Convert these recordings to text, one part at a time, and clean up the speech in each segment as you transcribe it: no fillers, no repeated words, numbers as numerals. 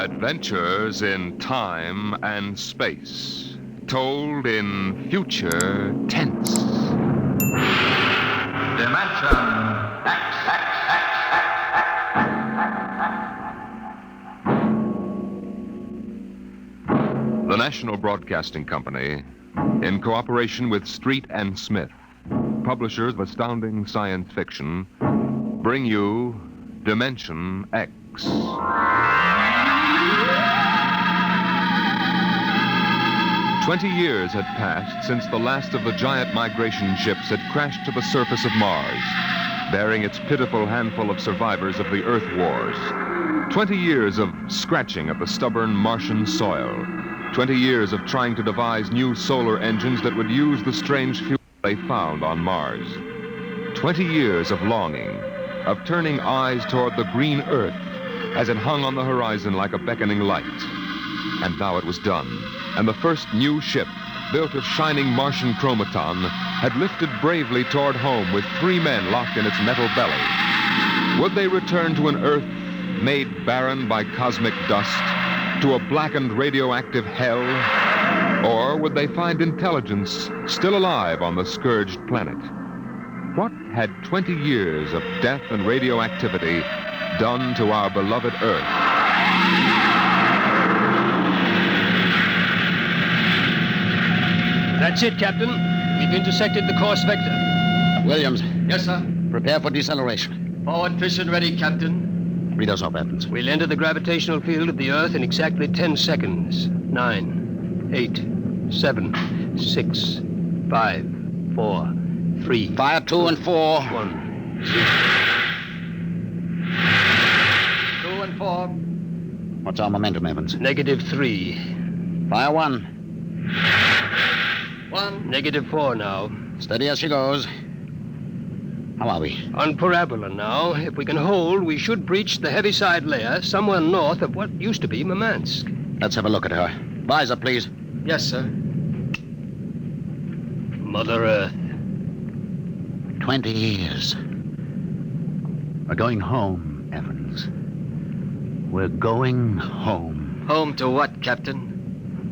Adventures in time and space, told in future tense. Dimension X. The National Broadcasting Company, in cooperation with Street and Smith, publishers of astounding science fiction, bring you Dimension X. 20 years had passed since the last of the giant migration ships had crashed to the surface of Mars, bearing its pitiful handful of survivors of the Earth Wars. 20 years of scratching at the stubborn Martian soil. 20 years of trying to devise new solar engines that would use the strange fuel they found on Mars. 20 years of longing, of turning eyes toward the green Earth as it hung on the horizon like a beckoning light. And now it was done, and the first new ship, built of shining Martian chromaton, had lifted bravely toward home with 3 men locked in its metal belly. Would they return to an Earth made barren by cosmic dust, to a blackened radioactive hell? Or would they find intelligence still alive on the scourged planet? What had 20 years of death and radioactivity done to our beloved Earth? That's it, Captain. We've intersected the course vector. Williams. Yes, sir. Prepare for deceleration. Forward fission ready, Captain. Read us off, Evans. We'll enter the gravitational field of the Earth in exactly 10 seconds. 9, 8, 7, 6, 5, 4, 3. Fire 2 and 4. 1, 0. 2 and 4. What's our momentum, Evans? -3. Fire 1. 1. -4 now. Steady as she goes. How are we? On parabola now. If we can hold, we should breach the heaviside layer somewhere north of what used to be Murmansk. Let's have a look at her. Visor, please. Yes, sir. Mother Earth. 20 years. We're going home, Evans. We're going home. Home to what, Captain?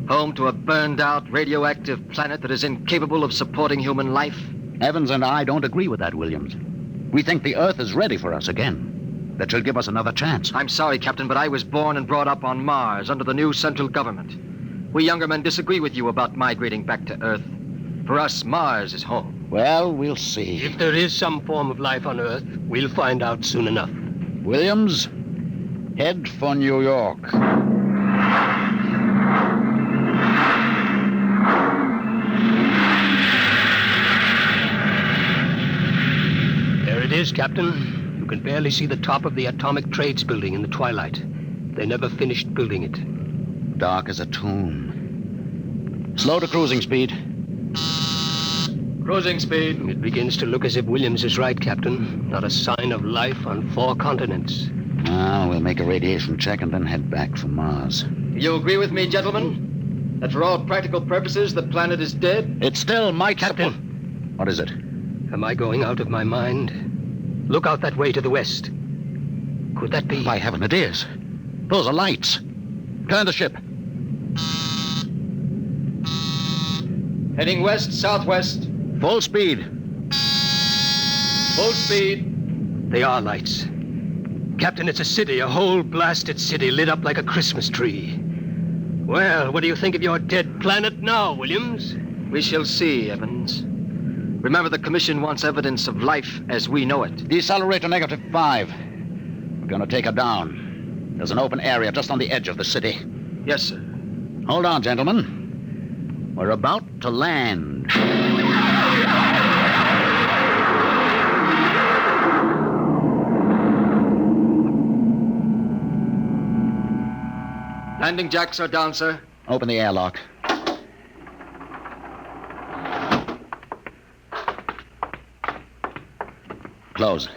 Home to a burned-out radioactive planet that is incapable of supporting human life? Evans and I don't agree with that, Williams. We think the Earth is ready for us again. That she'll give us another chance. I'm sorry, Captain, but I was born and brought up on Mars under the new central government. We younger men disagree with you about migrating back to Earth. For us, Mars is home. Well, we'll see. If there is some form of life on Earth, we'll find out soon enough. Williams, head for New York. There it is, Captain. You can barely see the top of the Atomic Trades building in the twilight. They never finished building it. Dark as a tomb. Slow to cruising speed. Cruising speed. It begins to look as if Williams is right, Captain. Not a sign of life on 4 continents. Now, we'll make a radiation check and then head back for Mars. You agree with me, gentlemen? That for all practical purposes, the planet is dead? It still might... Captain! What is it? Am I going out of my mind? Look out that way to the west. Could that be... By heaven, it is. Those are lights. Turn the ship. Heading west-southwest. Full speed. Full speed. They are lights. Captain, it's a city, a whole blasted city lit up like a Christmas tree. Well, what do you think of your dead planet now, Williams? We shall see, Evans. Remember, the Commission wants evidence of life as we know it. Decelerate to -5. We're going to take her down. There's an open area just on the edge of the city. Yes, sir. Hold on, gentlemen. We're about to land. Landing jacks are down, sir. Open the airlock. Close.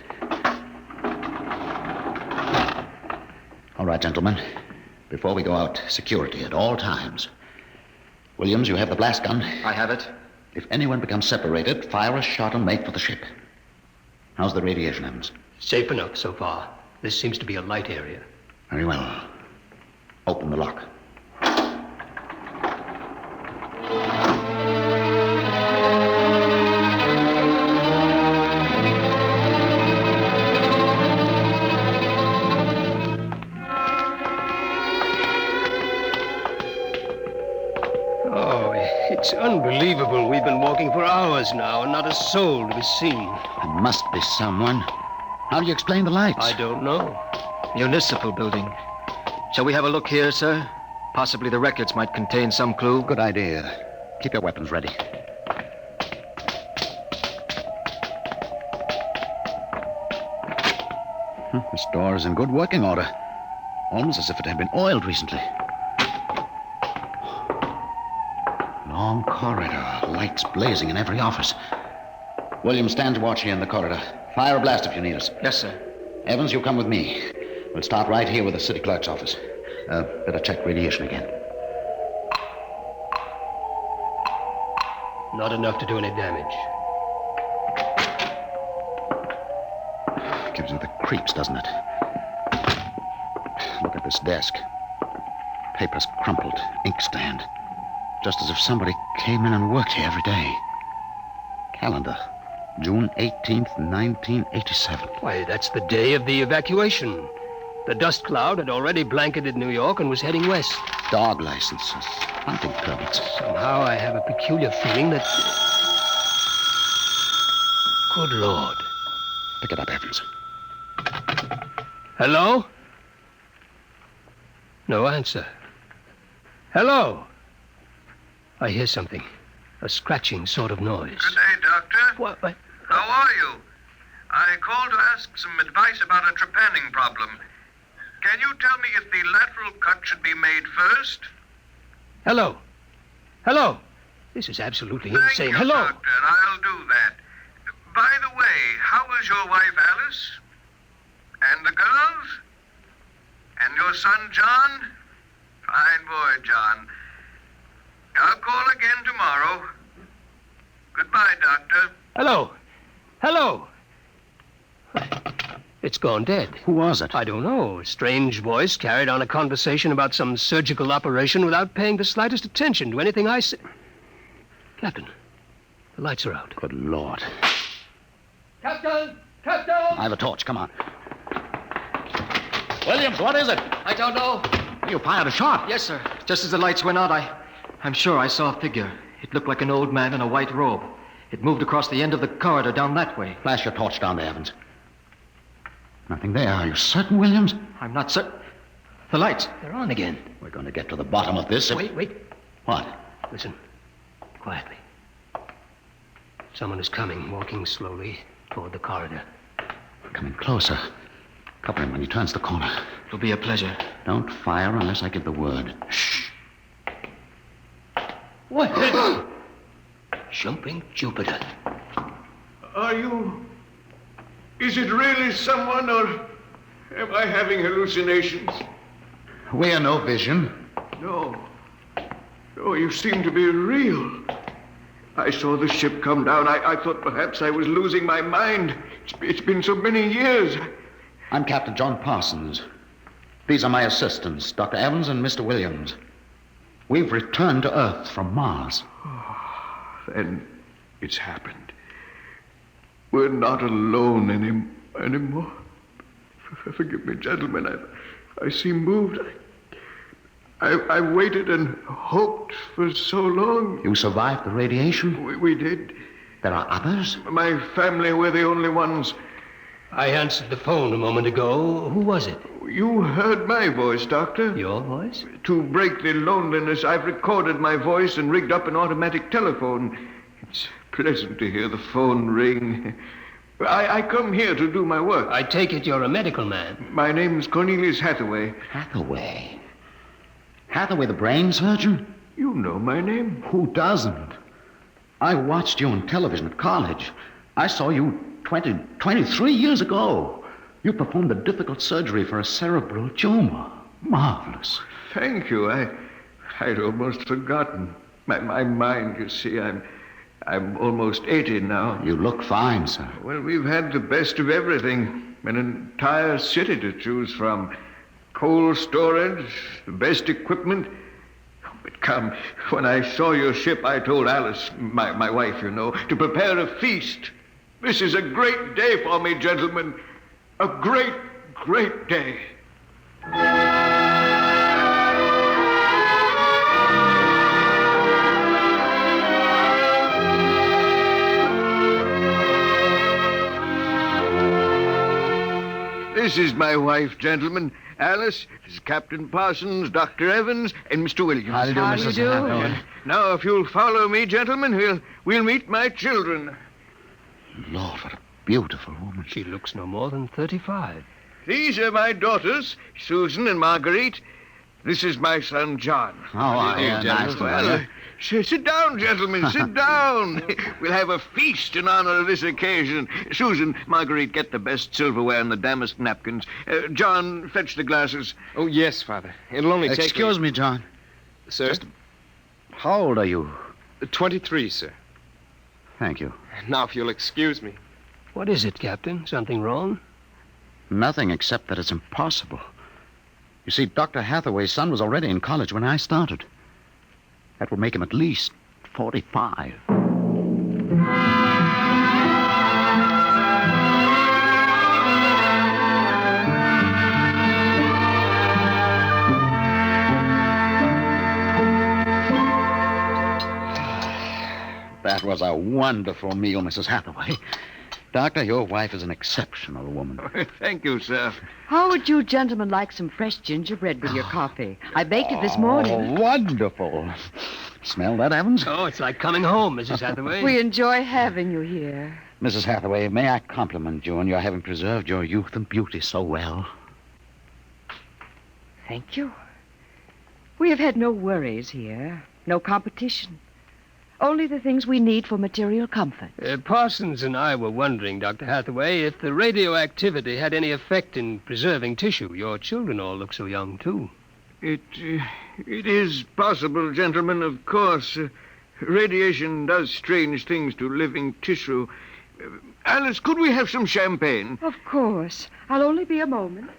All right, gentlemen. Before we go out, security at all times. Williams, you have the blast gun. I have it. If anyone becomes separated, fire a shot and make for the ship. How's the radiation, Evans? Safe enough so far. This seems to be a light area. Very well. Open the lock. Oh, it's unbelievable. We've been walking for hours now, and not a soul to be seen. There must be someone. How do you explain the lights? I don't know. Municipal building. Shall we have a look here, sir? Possibly the records might contain some clue. Good idea. Keep your weapons ready. This door is in good working order. Almost as if it had been oiled recently. Long corridor, lights blazing in every office. William, stand watch here in the corridor. Fire a blast if you need us. Yes, sir. Evans, you come with me. We'll start right here with the city clerk's office. Better check radiation again. Not enough to do any damage. Gives you the creeps, doesn't it? Look at this desk. Papers crumpled, inkstand. Just as if somebody came in and worked here every day. Calendar. June 18th, 1987. Why, that's the day of the evacuation. The dust cloud had already blanketed New York and was heading west. Dog licenses, hunting permits. Somehow I have a peculiar feeling that... Good Lord. Pick it up, Evans. Hello? No answer. Hello? I hear something. A scratching sort of noise. Good day, Doctor. What? How are you? I called to ask some advice about a trepanning problem. Can you tell me if the lateral cut should be made first? Hello? Hello? This is absolutely Thank insane. you, Hello? Doctor. I'll do that. By the way, how is your wife, Alice? And the girls? And your son, John? Fine boy, John. I'll call again tomorrow. Goodbye, Doctor. Hello? Hello? It's gone dead. Who was it? I don't know. A strange voice carried on a conversation about some surgical operation without paying the slightest attention to anything I said. Captain, the lights are out. Good Lord. Captain! Captain! I have a torch. Come on. Williams, what is it? I don't know. You fired a shot. Yes, sir. Just as the lights went out, I'm sure I saw a figure. It looked like an old man in a white robe. It moved across the end of the corridor down that way. Flash your torch down there, Evans. Nothing there. Are you certain, Williams? I'm not certain. The lights. They're on again. We're going to get to the bottom of this. Wait. What? Listen. Quietly. Someone is coming, walking slowly toward the corridor. Coming closer. Cover him when he turns the corner. It'll be a pleasure. Don't fire unless I give the word. Shh. What? Jumping Jupiter. Are you... Is it really someone, or am I having hallucinations? We're no vision. No. No, you seem to be real. I saw the ship come down. I thought perhaps I was losing my mind. It's been so many years. I'm Captain John Parsons. These are my assistants, Dr. Evans and Mr. Williams. We've returned to Earth from Mars. Then it's happened. We're not alone anymore. Forgive me, gentlemen. I seem moved. I waited and hoped for so long. You survived the radiation? We did. There are others? My family were the only ones. I answered the phone a moment ago. Who was it? You heard my voice, Doctor. Your voice? To break the loneliness, I've recorded my voice and rigged up an automatic telephone. It's pleasant to hear the phone ring. I come here to do my work. I take it you're a medical man. My name's Cornelius Hathaway. Hathaway? Hathaway, the brain surgeon? You know my name. Who doesn't? I watched you on television at college. I saw you 23 years ago. You performed a difficult surgery for a cerebral tumor. Marvelous. Thank you. I'd almost forgotten. My mind, you see, I'm almost 80 now. You look fine, sir. Well, we've had the best of everything. An entire city to choose from. cold storage, the best equipment. But come, when I saw your ship, I told Alice, my wife, you know, to prepare a feast. This is a great day for me, gentlemen. A great, great day. This is my wife, gentlemen. Alice, this is Captain Parsons, Dr. Evans, and Mr. Williams. How do you do, Mrs. Hathaway? Now, if you'll follow me, gentlemen, we'll meet my children. Lord, what a beautiful woman. She looks no more than 35. These are my daughters, Susan and Marguerite. This is my son, John. Nice to Well, meet sit down, gentlemen, sit down. We'll have a feast in honor of this occasion. Susan, Marguerite, get the best silverware and the damask napkins. John, fetch the glasses. Oh, yes, Father. It'll only take... Excuse me, John. Sir? How old are you? 23, sir. Thank you. Now, if you'll excuse me. What is it, Captain? Something wrong? Nothing except that it's impossible. You see, Dr. Hathaway's son was already in college when I started. That would make him at least 45. That was a wonderful meal, Mrs. Hathaway. Doctor, your wife is an exceptional woman. Thank you, sir. How would you gentlemen like some fresh gingerbread with your coffee? I baked it this morning. Oh, wonderful. Smell that, Evans? Oh, it's like coming home, Mrs. Hathaway. We enjoy having you here. Mrs. Hathaway, may I compliment you on your having preserved your youth and beauty so well? Thank you. We have had no worries here, no competition. Only the things we need for material comfort. Parsons and I were wondering, Dr. Hathaway, if the radioactivity had any effect in preserving tissue. Your children all look so young, too. It is possible, gentlemen, of course. Radiation does strange things to living tissue. Alice, could we have some champagne? Of course. I'll only be a moment.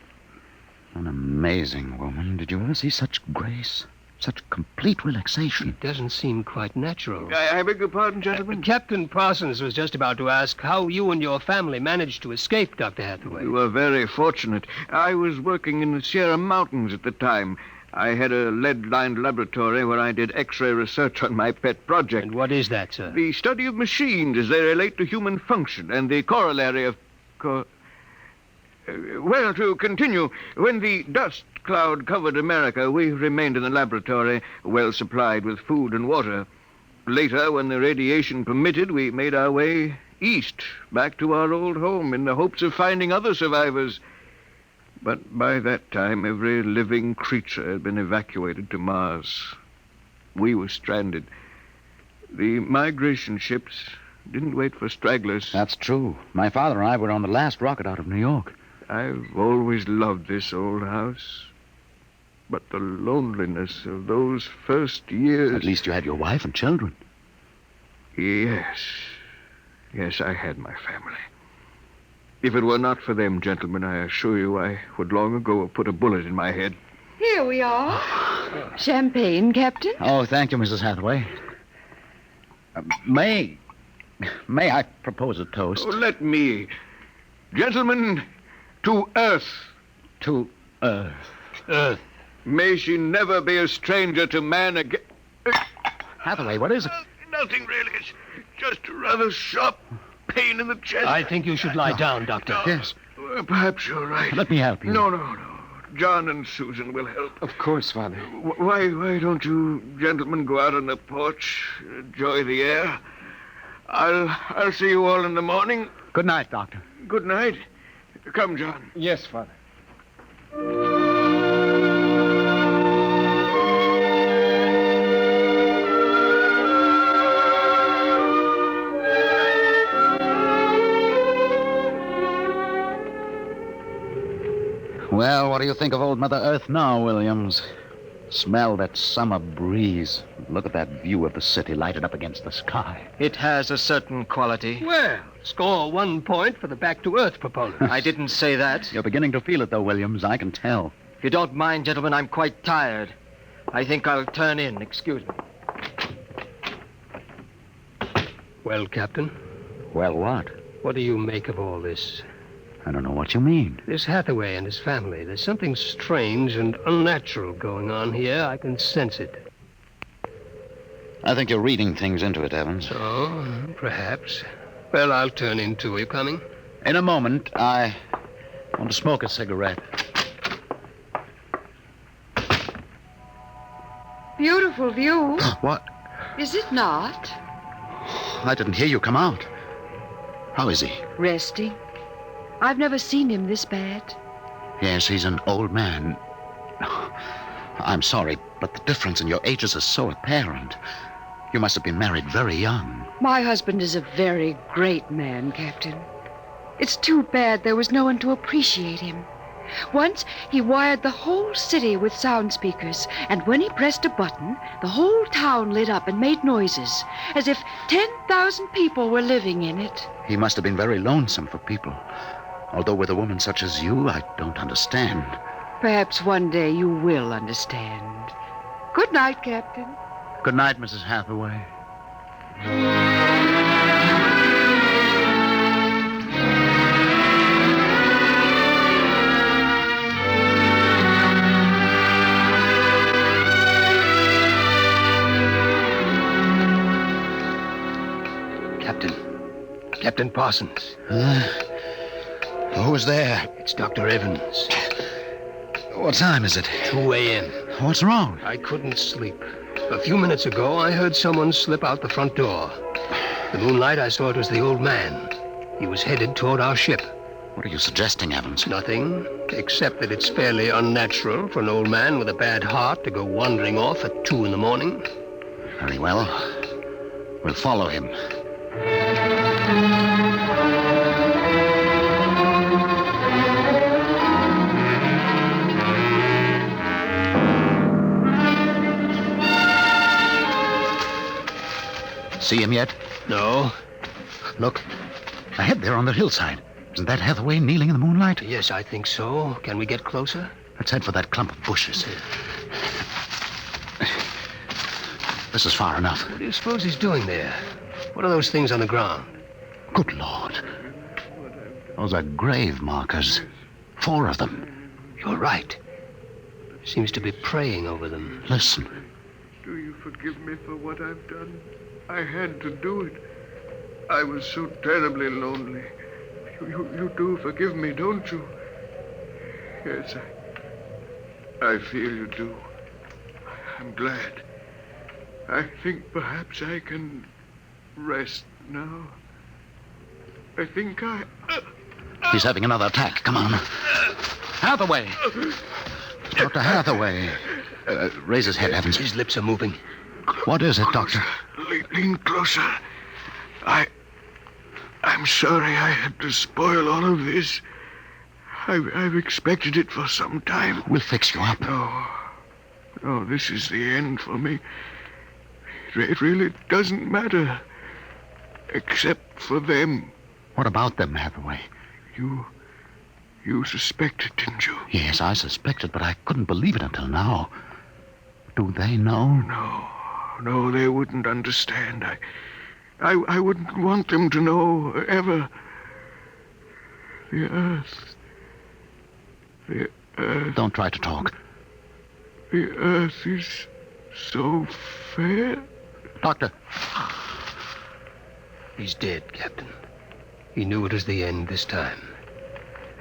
An amazing woman. Did you ever see such grace? Such complete relaxation. It doesn't seem quite natural. I beg your pardon, gentlemen? Captain Parsons was just about to ask how you and your family managed to escape, Dr. Hathaway. We were very fortunate. I was working in the Sierra Mountains at the time. I had a lead-lined laboratory where I did X-ray research on my pet project. And what is that, sir? The study of machines as they relate to human function and the corollary of... Well, to continue, when the dust cloud covered America, we remained in the laboratory, well supplied with food and water. Later, when the radiation permitted, we made our way east, back to our old home, in the hopes of finding other survivors. But by that time, every living creature had been evacuated to Mars. We were stranded. The migration ships didn't wait for stragglers. That's true. My father and I were on the last rocket out of New York. I've always loved this old house. But the loneliness of those first years... At least you had your wife and children. Yes. Yes, I had my family. If it were not for them, gentlemen, I assure you I would long ago have put a bullet in my head. Here we are. Champagne, Captain? Oh, thank you, Mrs. Hathaway. May I propose a toast? Oh, let me. Gentlemen, to Earth. To Earth. Earth. May she never be a stranger to man again. Hathaway, what is it? Nothing really. It's just a rather sharp pain in the chest. I think you should lie down, Doctor. Yes. Perhaps you're right. Let me help you. No. John and Susan will help. Of course, Father. Why don't you gentlemen go out on the porch, enjoy the air? I'll see you all in the morning. Good night, Doctor. Good night. Come, John. Yes, Father. Well, what do you think of old Mother Earth now, Williams? Smell that summer breeze. Look at that view of the city lighted up against the sky. It has a certain quality. Well, score 1 point for the back-to-earth proponent. I didn't say that. You're beginning to feel it, though, Williams. I can tell. If you don't mind, gentlemen, I'm quite tired. I think I'll turn in. Excuse me. Well, Captain, Well, what? what do you make of all this? I don't know what you mean. This Hathaway and his family. There's something strange and unnatural going on here. I can sense it. I think you're reading things into it, Evans. Oh, perhaps. Well, I'll turn in too. Are you coming? In a moment, I want to smoke a cigarette. Beautiful view, What? is it not? I didn't hear you come out. How is he? Resting. I've never seen him this bad. Yes, he's an old man. I'm sorry, but the difference in your ages is so apparent. You must have been married very young. My husband is a very great man, Captain. It's too bad there was no one to appreciate him. Once, he wired the whole city with sound speakers, and when he pressed a button, the whole town lit up and made noises, as if 10,000 people were living in it. He must have been very lonesome for people. Although with a woman such as you, I don't understand. Perhaps one day you will understand. Good night, Captain. Good night, Mrs. Hathaway. Captain Parsons. Who is there? It's Dr. Evans. What time is it? 2 a.m. What's wrong? I couldn't sleep. A few minutes ago, I heard someone slip out the front door. The moonlight, I saw it was the old man. He was headed toward our ship. What are you suggesting, Evans? Nothing, except that it's fairly unnatural for an old man with a bad heart to go wandering off at 2 in the morning. Very well. We'll follow him. See him yet? No. Look, ahead there on the hillside. Isn't that Hathaway kneeling in the moonlight? Yes, I think so. Can we get closer? Let's head for that clump of bushes. This is far enough. What do you suppose he's doing there? What are those things on the ground? Good Lord. Those are grave markers. 4 of them. You're right. Seems to be praying over them. Listen. Do you forgive me for what I've done? I had to do it. I was so terribly lonely. You do forgive me, don't you? Yes, I feel you do. I'm glad. I think perhaps I can rest now. I think He's having another attack. Come on. Hathaway! Dr. Hathaway. Raise his head, Evans. His lips are moving. What is it, Doctor? Lean closer. I'm sorry I had to spoil all of this. I've expected it for some time. We'll fix you up. No, this is the end for me. It really doesn't matter. Except for them. What about them, Hathaway? You suspected, didn't you? Yes, I suspected, but I couldn't believe it until now. Do they know? No, they wouldn't understand. I wouldn't want them to know, ever. The Earth. Don't try to talk. The Earth is so fair. Doctor. He's dead, Captain. He knew it was the end this time.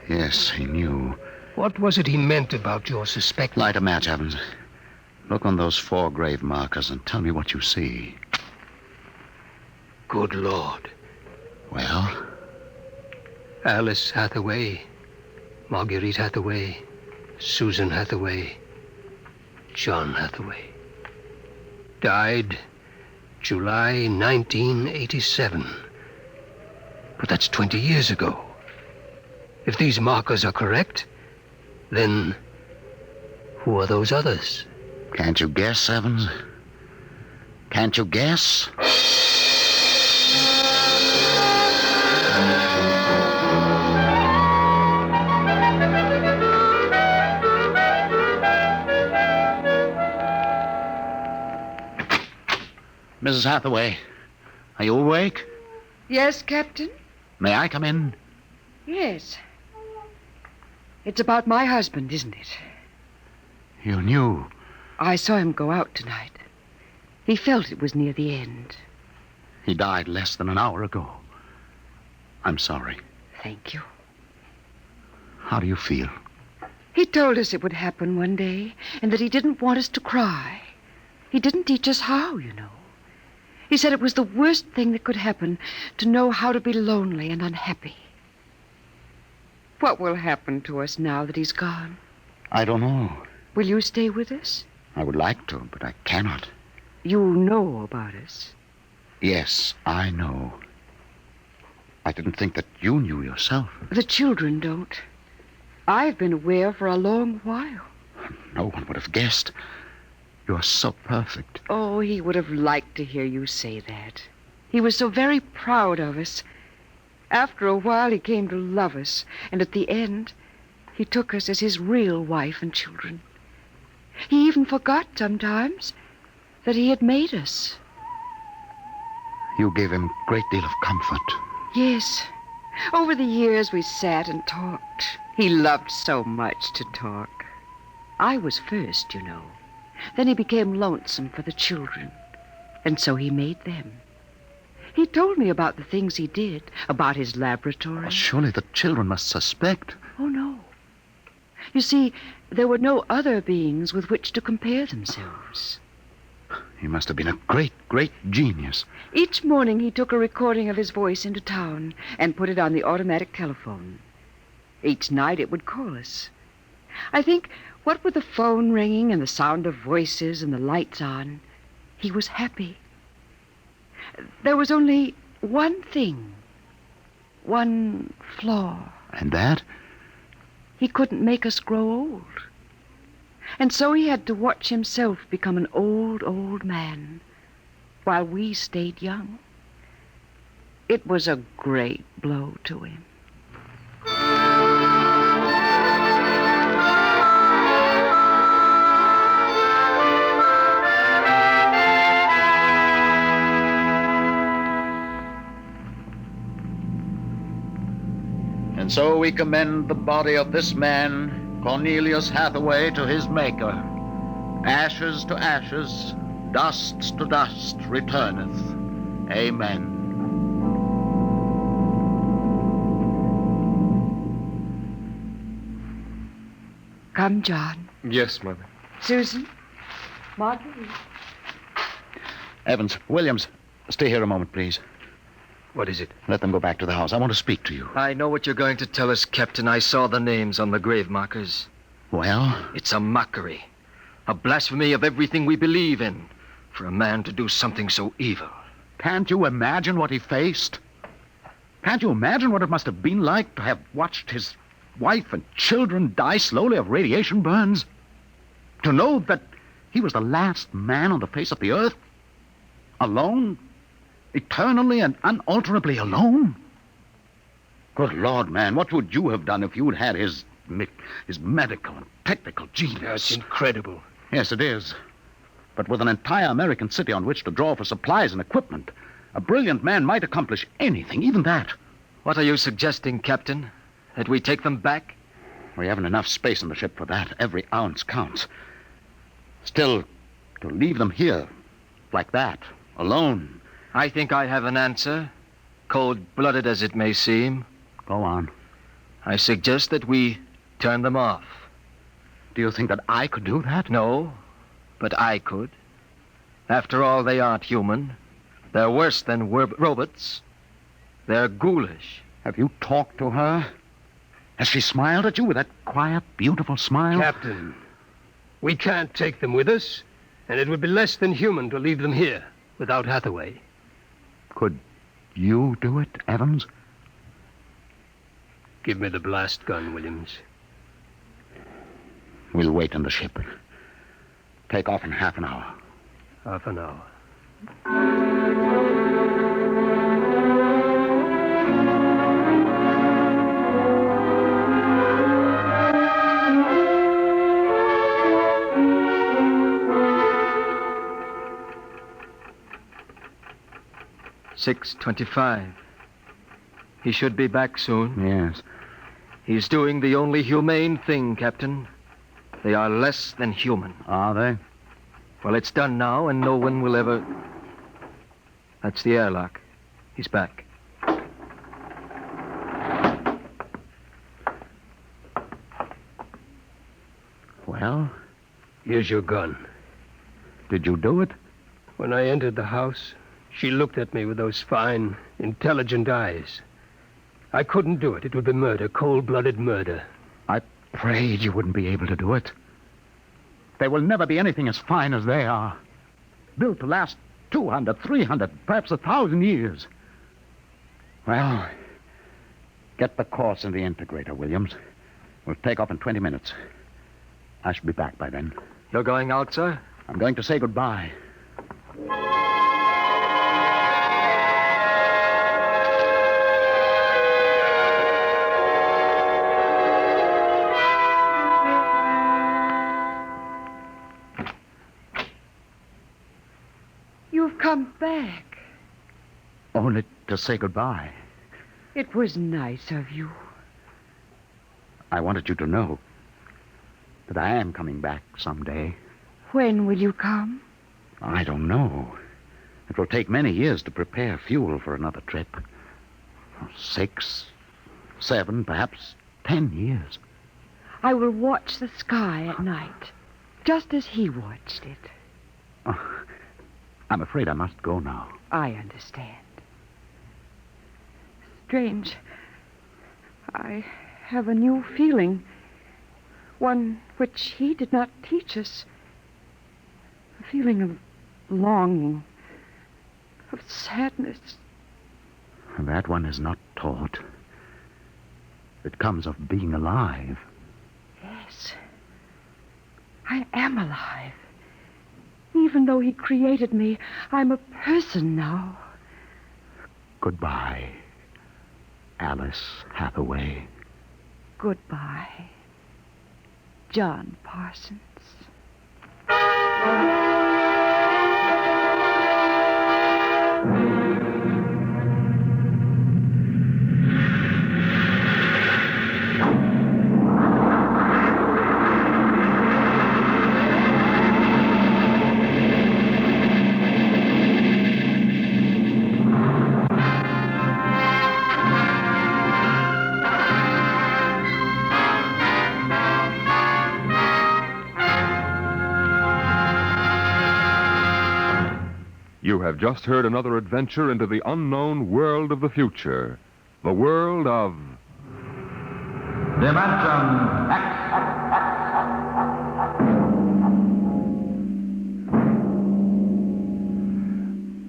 Yes, he knew. What was it he meant about your suspecting? Light a match, Evans. Look on those 4 grave markers and tell me what you see. Good Lord. Well? Alice Hathaway, Marguerite Hathaway, Susan Hathaway, John Hathaway. Died July 1987. But that's 20 years ago. If these markers are correct, then who are those others? Can't you guess, Evans? Can't you guess? Mrs. Hathaway, are you awake? Yes, Captain? May I come in? Yes. It's about my husband, isn't it? You knew. I saw him go out tonight. He felt it was near the end. He died less than an hour ago. I'm sorry. Thank you. How do you feel? He told us it would happen one day, and that he didn't want us to cry. He didn't teach us how, you know. He said it was the worst thing that could happen, to know how to be lonely and unhappy. What will happen to us now that he's gone? I don't know. Will you stay with us? I would like to, but I cannot. You know about us. Yes, I know. I didn't think that you knew yourself. The children don't. I've been aware for a long while. No one would have guessed. You're so perfect. Oh, he would have liked to hear you say that. He was so very proud of us. After a while, he came to love us, and at the end, he took us as his real wife and children. He even forgot sometimes that he had made us. You gave him a great deal of comfort. Yes. Over the years, we sat and talked. He loved so much to talk. I was first, you know. Then he became lonesome for the children, and so he made them. He told me about the things he did, about his laboratory. Well, surely the children must suspect. Oh, no. You see, there were no other beings with which to compare themselves. He must have been a great, great genius. Each morning he took a recording of his voice into town and put it on the automatic telephone. Each night it would call us. I think, what with the phone ringing and the sound of voices and the lights on, he was happy. There was only one thing, one flaw. And that? He couldn't make us grow old. And so he had to watch himself become an old, old man while we stayed young. It was a great blow to him. And so we commend the body of this man, Cornelius Hathaway, to his Maker. Ashes to ashes, dust to dust returneth. Amen. Come, John. Yes, Mother. Susan. Marguerite. Evans, Williams, stay here a moment, please. What is it? Let them go back to the house. I want to speak to you. I know what you're going to tell us, Captain. I saw the names on the grave markers. Well? It's a mockery. A blasphemy of everything we believe in. For a man to do something so evil. Can't you imagine what he faced? Can't you imagine what it must have been like to have watched his wife and children die slowly of radiation burns? To know that he was the last man on the face of the earth? Alone? Eternally and unalterably alone? Good Lord, man, what would you have done if you'd had his medical and technical genius? That's incredible. Yes, it is. But with an entire American city on which to draw for supplies and equipment, a brilliant man might accomplish anything, even that. What are you suggesting, Captain? That we take them back? We haven't enough space in the ship for that. Every ounce counts. Still, to leave them here, like that, alone. I think I have an answer, cold-blooded as it may seem. Go on. I suggest that we turn them off. Do you think that I could do that? No, but I could. After all, they aren't human. They're worse than robots. They're ghoulish. Have you talked to her? Has she smiled at you with that quiet, beautiful smile? Captain, we can't take them with us, and it would be less than human to leave them here without Hathaway. Could you do it, Evans? Give me the blast gun, Williams. We'll wait in the ship. Take off in half an hour. Half an hour. 6:25. He should be back soon. Yes. He's doing the only humane thing, Captain. They are less than human. Are they? Well, it's done now, and no one will ever... That's the airlock. He's back. Well, Here's your gun. did you do it? When I entered the house, she looked at me with those fine, intelligent eyes. I couldn't do it. It would be murder, cold-blooded murder. I prayed you wouldn't be able to do it. There will never be anything as fine as they are. Built to last 200, 300, perhaps 1,000 years. Well, get the course in the integrator, Williams. We'll take off in 20 minutes. I shall be back by then. You're going out, sir? I'm going to say goodbye. You've come back. Only to say goodbye. It was nice of you. I wanted you to know that I am coming back someday. When will you come? I don't know. It will take many years to prepare fuel for another trip. 6, 7, perhaps 10 years. I will watch the sky at night, just as he watched it. Oh, I'm afraid I must go now. I understand. Strange. I have a new feeling. One which he did not teach us. A feeling of longing, of sadness. That one is not taught. It comes of being alive. Yes. I am alive. Even though he created me, I'm a person now. Goodbye, Alice Hathaway. Goodbye, John Parsons. You have just heard another adventure into the unknown world of the future. The world of... Dimension X.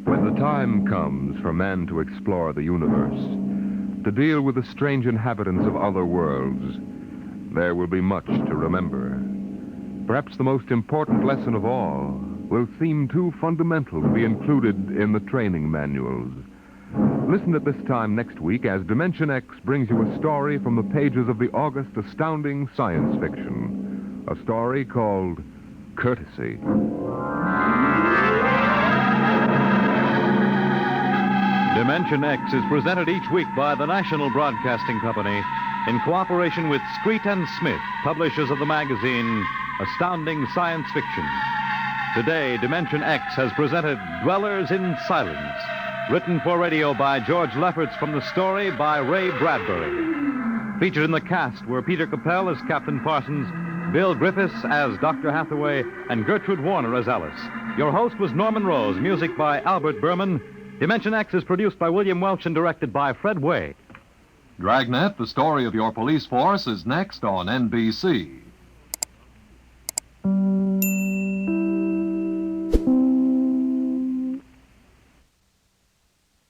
When the time comes for man to explore the universe, to deal with the strange inhabitants of other worlds, there will be much to remember. Perhaps the most important lesson of all will seem too fundamental to be included in the training manuals. Listen at this time next week as Dimension X brings you a story from the pages of the August astounding science fiction. A story called Courtesy. Dimension X is presented each week by the National Broadcasting Company in cooperation with Street and Smith, publishers of the magazine Astounding Science Fiction. Today, Dimension X has presented Dwellers in Silence, written for radio by George Lefferts from the story by Ray Bradbury. Featured in the cast were Peter Capell as Captain Parsons, Bill Griffiths as Dr. Hathaway, and Gertrude Warner as Alice. Your host was Norman Rose, music by Albert Berman. Dimension X is produced by William Welch and directed by Fred Way. Dragnet, the story of your police force, is next on NBC.